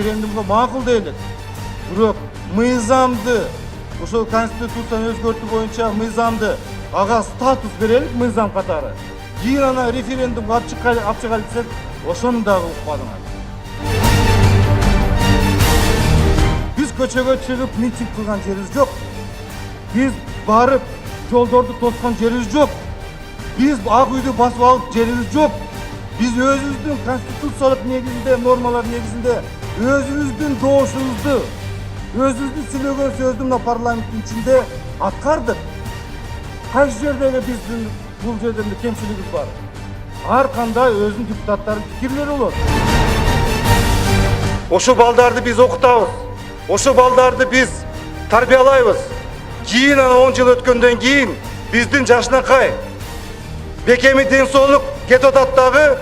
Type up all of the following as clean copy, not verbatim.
референдумга макул дейлик. Бирок мыйзамды, ошол конституцияны өзгөртүү боюнча мыйзамды ага статус берелик мыйзам катары. Кийин ана референдумга алып чыгалы десек, ошону дагы укпадыңар. Биз көчөгө чыгып митинг кылган жерибиз жок. Биз барып жолдорду тоскон жерибиз жок. Биз ак үйдү басып алып жерибиз жок. Биз өзүбүздүн конституциялык негизинде, нормалар негизинде өзүбүздүн доошубузду, өзүбүздүн сүйлөгөн сөздү мына парламенттин ичинде аткардык. Кайсы жердеги биздин бул жерде кемчилигибиз бар? Ар кандай өзүнүн депутаттарынын пикирлери болот. Ошо балдарды биз окутабыз. Ошо балдарды биз тарбиялайбыз. Кийин 10 жыл өткөндөн кийин биздин жашынакай бекеми ден соолук кетип атат дагы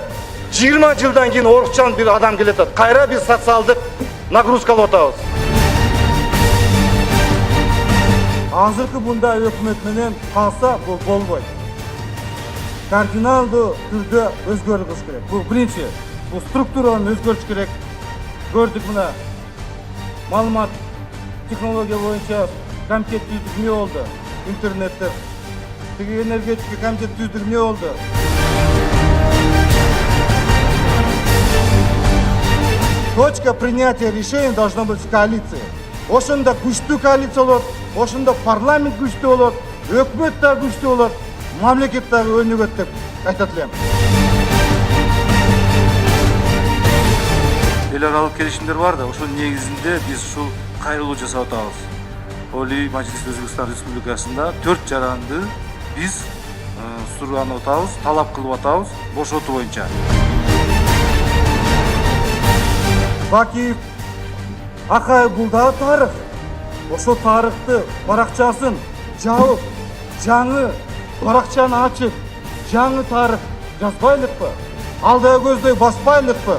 20 жылдан кийин орукчан бир адам келет атат. Кайра биз социалдык нагрузка алып атабыз. Азыркы мындай өкмөт менен калса бул болбойт. Кардиналдуу түрдө өзгөрүү кылыш керек. Бул биринчи, бул структураны өзгөртүш керек. Көрдүк мына маалымат технология боюнча комитет түздүк эмне болду? Интернетте тиги энергетика комитет түздүк эмне болду? Точка принятия решений должно быть в коалиции. Ошондо күчтүү коалиция болот, ошондо парламент күчтүү болот, өкмөт да күчтүү болот, мамлекет дагы өнүгөт деп айтат элем. Эл аралык келишимдер бар да, ошонун негизинде биз ушул кайрылуу жасап атабыз. Олий Мажлис Өзбекстан Республикасында 4 жаранды биз суранып атабыз, талап кылып атабыз бошотуу боюнча. Бакиев, Акаев бул дагы тарых. Ошо тарыхты баракчасын жабып, жаңы баракчаны ачып, жаңы тарых жазбайлыкпы? Алдыга көздөй баспайлыкпы?